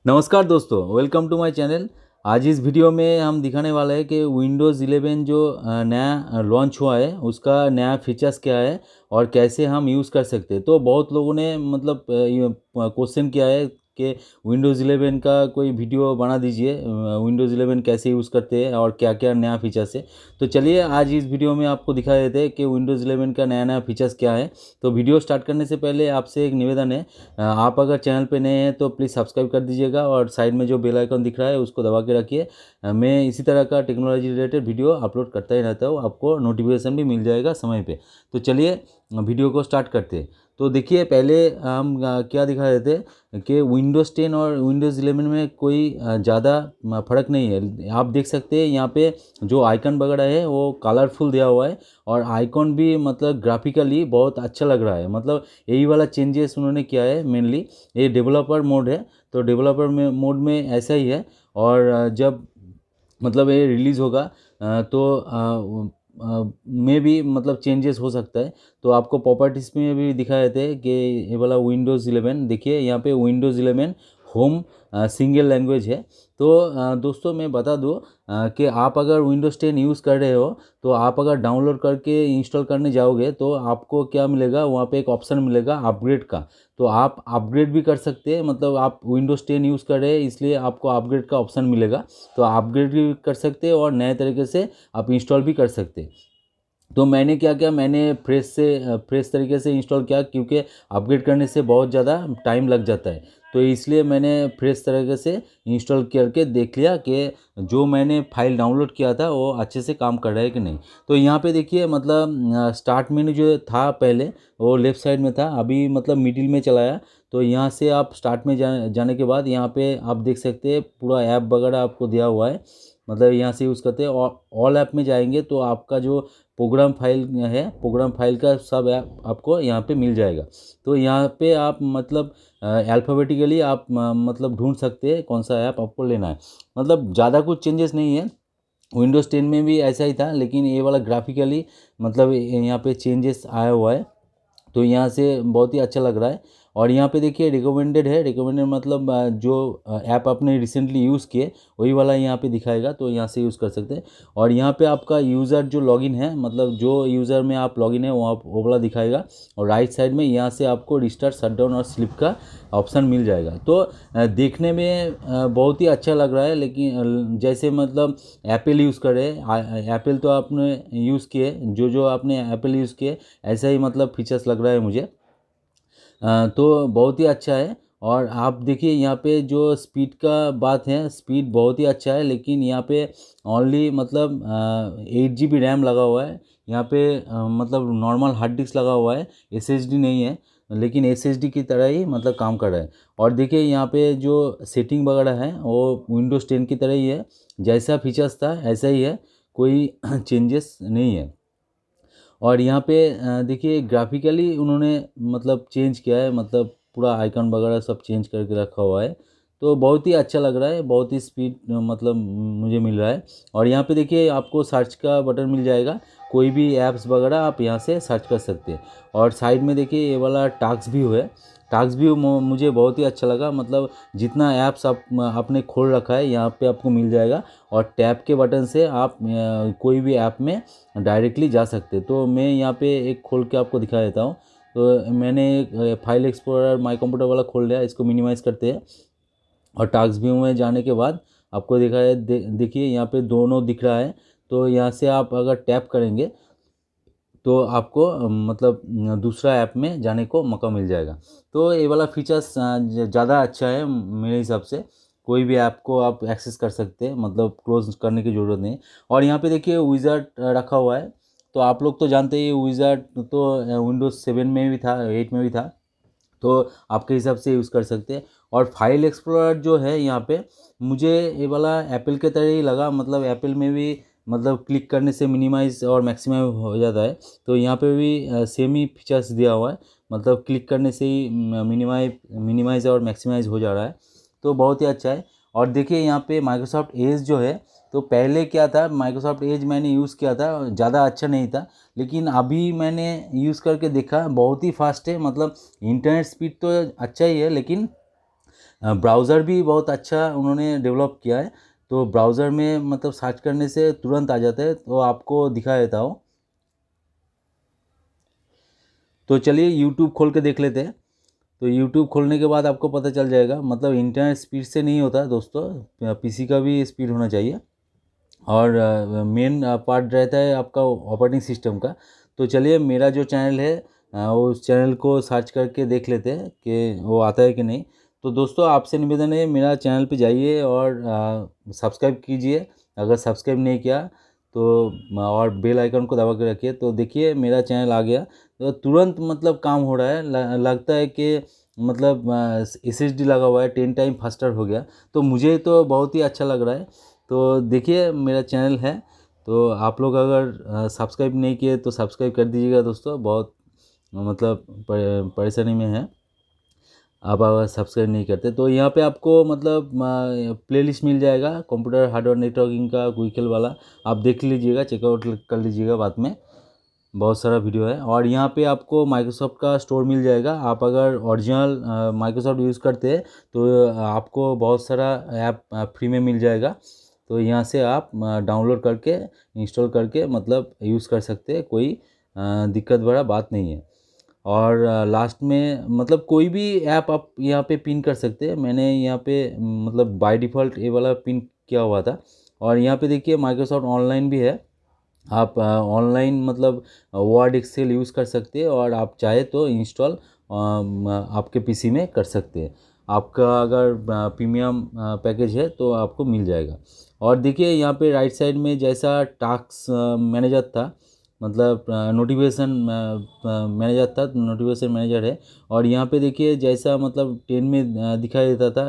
नमस्कार दोस्तों, welcome to my channel. आज इस वीडियो में हम दिखाने वाले हैं कि विंडोज़ 11 जो नया लॉन्च हुआ है उसका नया फीचर्स क्या है और कैसे हम यूज़ कर सकते हैं। तो बहुत लोगों ने मतलब ये क्वेश्चन किया है कि विंडोज़ 11 का कोई वीडियो बना दीजिए, विंडोज़ 11 कैसे यूज़ करते हैं और क्या क्या नया फीचर्स है। तो चलिए आज इस वीडियो में आपको दिखा देते हैं कि विंडोज़ 11 का नया नया फीचर्स क्या है। तो वीडियो स्टार्ट करने से पहले आपसे एक निवेदन है, आप अगर चैनल पे नए हैं तो प्लीज़ सब्सक्राइब कर दीजिएगा और साइड में जो बेल आइकन दिख रहा है उसको दबा के रखिए। मैं इसी तरह का टेक्नोलॉजी रिलेटेड वीडियो अपलोड करता ही रहता हूँ, आपको नोटिफिकेशन भी मिल जाएगा समय पे। तो चलिए वीडियो को स्टार्ट करते हैं। तो देखिए पहले हम क्या दिखा देते हैं कि विंडोज़ 10 और विंडोज़ 11 में कोई ज़्यादा फ़र्क नहीं है। आप देख सकते हैं यहाँ पे जो आइकन वगैरह है वो कलरफुल दिया हुआ है और आइकॉन भी मतलब ग्राफिकली बहुत अच्छा लग रहा है। मतलब यही वाला चेंजेस उन्होंने किया है मेनली। ये डेवलपर मोड है, तो डेवलपर में मोड में ऐसा ही है। और जब मतलब ये रिलीज़ होगा में भी मतलब चेंजेस हो सकता है। तो आपको प्रॉपर्टीज़ में भी दिखाए थे कि ये वाला विंडोज़ 11 देखिए यहाँ पे विंडोज़ 11 होम सिंगल लैंग्वेज है। तो दोस्तों मैं बता दूँ कि आप अगर विंडोज़ 10 यूज़ कर रहे हो तो आप अगर डाउनलोड करके इंस्टॉल करने जाओगे तो आपको क्या मिलेगा, वहाँ पे एक ऑप्शन मिलेगा अपग्रेड का। तो आप अपग्रेड भी कर सकते हैं, मतलब आप विंडोज़ 10 यूज़ कर रहे हैं इसलिए आपको अपग्रेड का ऑप्शन मिलेगा। तो अपग्रेड भी कर सकते हैं और नए तरीके से आप इंस्टॉल भी कर सकते हैं। तो मैंने क्या किया, मैंने फ्रेश तरीके से इंस्टॉल किया क्योंकि अपग्रेड करने से बहुत ज़्यादा टाइम लग जाता है। तो इसलिए मैंने फ्रेश तरीके से इंस्टॉल करके देख लिया कि जो मैंने फाइल डाउनलोड किया था वो अच्छे से काम कर रहा है कि नहीं। तो यहाँ पे देखिए मतलब स्टार्ट मेन्यू जो था पहले वो लेफ़्ट साइड में था, अभी मतलब मिडिल में चलाया। तो यहाँ से आप स्टार्ट में जाने के बाद यहाँ पे आप देख सकते हैं पूरा ऐप वगैरह आपको दिया हुआ है। मतलब यहाँ से यूज़ करते हैं और ऑल ऐप में जाएंगे तो आपका जो प्रोग्राम फाइल है, प्रोग्राम फाइल का सब ऐप आपको यहाँ पे मिल जाएगा। तो यहाँ पे आप मतलब अल्फ़ाबेटिकली आप मतलब ढूंढ सकते हैं कौन सा ऐप आपको लेना है। मतलब ज़्यादा कुछ चेंजेस नहीं है, विंडोज़ 10 में भी ऐसा ही था, लेकिन ये वाला ग्राफिकली मतलब यहाँ पे चेंजेस आया हुआ है। तो यहाँ से बहुत ही अच्छा लग रहा है। और यहाँ पे देखिए रिकमेंडेड है, रिकमेंडेड मतलब जो ऐप आपने रिसेंटली यूज़ किए वही वाला यहाँ पे दिखाएगा, तो यहाँ से यूज़ कर सकते हैं। और यहाँ पे आपका यूज़र जो लॉगिन है, मतलब जो यूज़र में आप लॉगिन है वहाँ वो वाला दिखाएगा। और राइट साइड में यहाँ से आपको रिस्टार्ट, शटडाउन और स्लिप का ऑप्शन मिल जाएगा। तो देखने में बहुत ही अच्छा लग रहा है, लेकिन जैसे मतलब एप्पल यूज़ करे, एप्पल तो आपने यूज़ किए, जो जो आपने एप्पल यूज़ किए ऐसा ही मतलब फीचर्स लग रहा है मुझे। तो बहुत ही अच्छा है। और आप देखिए यहाँ पे जो स्पीड का बात है, स्पीड बहुत ही अच्छा है, लेकिन यहाँ पे ओनली मतलब 8 GB रैम लगा हुआ है। यहाँ पे मतलब नॉर्मल हार्ड डिस्क लगा हुआ है, एसएसडी नहीं है, लेकिन एसएसडी की तरह ही मतलब काम कर रहा है। और देखिए यहाँ पे जो सेटिंग वगैरह है वो विंडोज़ 10 की तरह ही है, जैसा फीचर्स था ऐसा ही है, कोई चेंजेस नहीं है। और यहाँ पे देखिए ग्राफिकली उन्होंने मतलब चेंज किया है, मतलब पूरा आइकन वगैरह सब चेंज करके रखा हुआ है। तो बहुत ही अच्छा लग रहा है, बहुत ही स्पीड मतलब मुझे मिल रहा है। और यहाँ पे देखिए आपको सर्च का बटन मिल जाएगा, कोई भी ऐप्स वगैरह आप यहाँ से सर्च कर सकते हैं। और साइड में देखिए ये वाला टास्क व्यू है, टास्क व्यू मुझे बहुत ही अच्छा लगा। मतलब जितना ऐप्स आपने खोल रखा है यहाँ पे आपको मिल जाएगा और टैब के बटन से आप कोई भी ऐप में डायरेक्टली जा सकते हैं। तो मैं यहाँ पे एक खोल के आपको दिखा देता हूँ। तो मैंने एक फाइल एक्सप्लोरर माई कंप्यूटर वाला खोल लिया, इसको मिनिमाइज़ करते हैं और टास्क व्यू में जाने के बाद आपको दिखा है देखिए यहाँ पे दोनों दिख रहा है। तो यहाँ से आप अगर टैप करेंगे तो आपको मतलब दूसरा ऐप में जाने को मौका मिल जाएगा। तो ये वाला फीचर्स ज़्यादा अच्छा है मेरे हिसाब से। कोई भी ऐप को आप एक्सेस कर सकते हैं, मतलब क्लोज करने की ज़रूरत नहीं। और यहाँ पे देखिए विज़ार्ड रखा हुआ है। तो आप लोग तो जानते ही विज़ार्ड तो विंडोज़ 7 में भी था, 8 में भी था, तो आपके हिसाब से यूज़ कर सकते हैं। और फाइल एक्सप्लोरर जो है यहाँ पे मुझे ये वाला एप्पल के तरह ही लगा, मतलब एप्पल में भी मतलब क्लिक करने से मिनिमाइज़ और मैक्सिमाइज हो जाता है। तो यहाँ पे भी सेम ही फीचर्स दिया हुआ है, मतलब क्लिक करने से ही मिनिमाइज़ और मैक्सिमाइज़ हो जा रहा है। तो बहुत ही अच्छा है। और देखिए यहाँ पे माइक्रोसॉफ्ट एज जो है, तो पहले क्या था, माइक्रोसॉफ्ट एज मैंने यूज़ किया था, ज़्यादा अच्छा नहीं था, लेकिन अभी मैंने यूज़ करके देखा बहुत ही फास्ट है। मतलब इंटरनेट स्पीड तो अच्छा ही है, लेकिन ब्राउज़र भी बहुत अच्छा उन्होंने डेवलप किया है। तो ब्राउज़र में मतलब सर्च करने से तुरंत आ जाता है, तो आपको दिखा देता हूँ। तो चलिए यूट्यूब खोल के देख लेते हैं। तो यूट्यूब खोलने के बाद आपको पता चल जाएगा, मतलब इंटरनेट स्पीड से नहीं होता दोस्तों, पीसी का भी स्पीड होना चाहिए। और मेन पार्ट रहता है आपका ऑपरेटिंग सिस्टम का। तो चलिए मेरा जो चैनल है उस चैनल को सर्च करके देख लेते हैं कि वो आता है कि नहीं। तो दोस्तों आपसे निवेदन है, मेरा चैनल पे जाइए और सब्सक्राइब कीजिए अगर सब्सक्राइब नहीं किया तो, और बेल आइकन को दबा के रखिए। तो देखिए मेरा चैनल आ गया, तो तुरंत मतलब काम हो रहा है, लगता है कि मतलब SSD लगा हुआ है, 10 टाइम फास्टर हो गया। तो मुझे तो बहुत ही अच्छा लग रहा है। तो देखिए मेरा चैनल है, तो आप लोग अगर सब्सक्राइब नहीं किए तो सब्सक्राइब कर दीजिएगा दोस्तों, बहुत मतलब परेशानी में है आप अगर सब्सक्राइब नहीं करते। तो यहाँ पे आपको मतलब प्लेलिस्ट मिल जाएगा कंप्यूटर हार्डवेयर नेटवर्किंग का क्विकल वाला, आप देख लीजिएगा, चेकआउट कर लीजिएगा बाद में, बहुत सारा वीडियो है। और यहाँ पे आपको माइक्रोसॉफ्ट का स्टोर मिल जाएगा, आप अगर ओरिजिनल माइक्रोसॉफ्ट यूज़ करते हैं तो आपको बहुत सारा ऐप फ्री में मिल जाएगा। तो यहाँ से आप डाउनलोड करके इंस्टॉल करके मतलब यूज़ कर सकते हैं, कोई दिक्कत बड़ा बात नहीं है। और लास्ट में मतलब कोई भी ऐप आप यहाँ पे पिन कर सकते हैं। मैंने यहाँ पे मतलब बाय डिफ़ॉल्ट ये वाला पिन किया हुआ था। और यहाँ पे देखिए माइक्रोसॉफ्ट ऑनलाइन भी है, आप ऑनलाइन मतलब वर्ड एक्सेल यूज़ कर सकते हैं, और आप चाहे तो इंस्टॉल आपके पीसी में कर सकते हैं। आपका अगर प्रीमियम पैकेज है तो आपको मिल जाएगा। और देखिए यहाँ पे राइट साइड में जैसा टास्क मैनेजर था, मतलब नोटिफिकेशन मैनेजर था, नोटिफिकेशन मैनेजर है। और यहाँ पे देखिए जैसा मतलब 10 में दिखाई देता था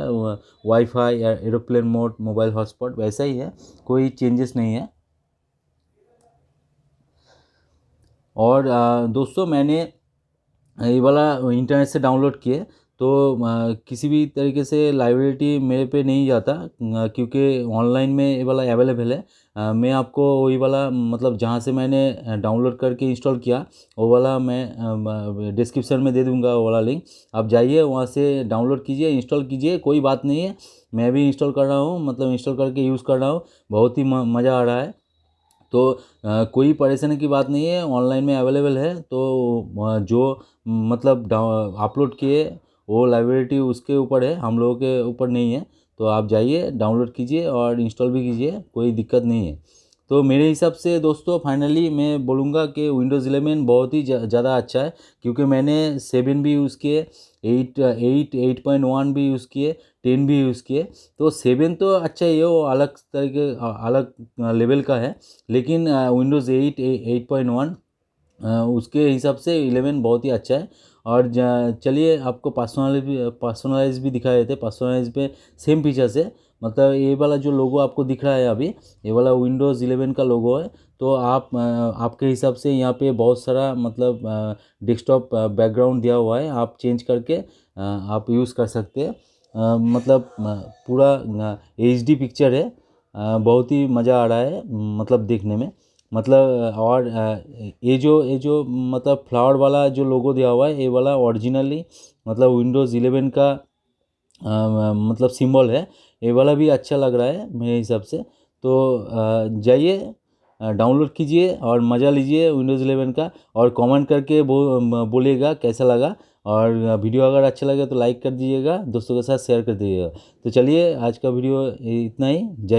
वाईफाई या एरोप्लेन मोड मोबाइल हॉटस्पॉट, वैसा ही है, कोई चेंजेस नहीं है। और दोस्तों मैंने ये वाला इंटरनेट से डाउनलोड किए, तो किसी भी तरीके से लाइबिलिटी मेरे पे नहीं जाता, क्योंकि ऑनलाइन में ये वाला अवेलेबल है। मैं आपको वही वाला मतलब जहाँ से मैंने डाउनलोड करके इंस्टॉल किया वो वाला मैं डिस्क्रिप्शन में दे दूँगा, वो वाला लिंक आप जाइए वहाँ से डाउनलोड कीजिए, इंस्टॉल कीजिए, कोई बात नहीं है। मैं भी इंस्टॉल कर रहा हूँ, मतलब इंस्टॉल करके यूज़ कर रहा हूँ, बहुत ही मज़ा आ रहा है। तो कोई परेशानी की बात नहीं है, ऑनलाइन में अवेलेबल है। तो जो मतलब अपलोड किए वो लाइब्रेरी उसके ऊपर है, हम लोगों के ऊपर नहीं है। तो आप जाइए डाउनलोड कीजिए और इंस्टॉल भी कीजिए, कोई दिक्कत नहीं है। तो मेरे हिसाब से दोस्तों फाइनली मैं बोलूँगा कि विंडोज़ 11 बहुत ही ज़्यादा अच्छा है, क्योंकि मैंने 7 भी यूज़ किए, 8.1 भी यूज़ किए, 10 भी यूज़ किए। तो 7 तो अच्छा ही है, वो अलग तरीके अलग लेवल का है। लेकिन विंडोज़ 8.1 उसके हिसाब से 11 बहुत ही अच्छा है। और चलिए आपको पर्सनलाइज भी दिखा देते हैं। पर्सनलाइज पे सेम फीचर्स है, मतलब ये वाला जो लोगो आपको दिख रहा है अभी, ये वाला विंडोज़ 11 का लोगो है। तो आप आपके हिसाब से यहाँ पे बहुत सारा मतलब डेस्कटॉप बैकग्राउंड दिया हुआ है, आप चेंज करके आप यूज़ कर सकते हैं। मतलब पूरा HD पिक्चर है, बहुत ही मज़ा आ रहा है मतलब देखने में, मतलब। और ये जो मतलब फ्लावर वाला जो लोगो दिया हुआ है, ये वाला ओरिजिनली मतलब विंडोज़ 11 का मतलब सिंबल है। ये वाला भी अच्छा लग रहा है मेरे हिसाब से। तो जाइए डाउनलोड कीजिए और मज़ा लीजिए विंडोज़ 11 का, और कमेंट करके बोलिएगा कैसा लगा। और वीडियो अगर अच्छा लगे तो लाइक कर दीजिएगा, दोस्तों के साथ शेयर कर दीजिएगा। तो चलिए आज का वीडियो इतना ही। जय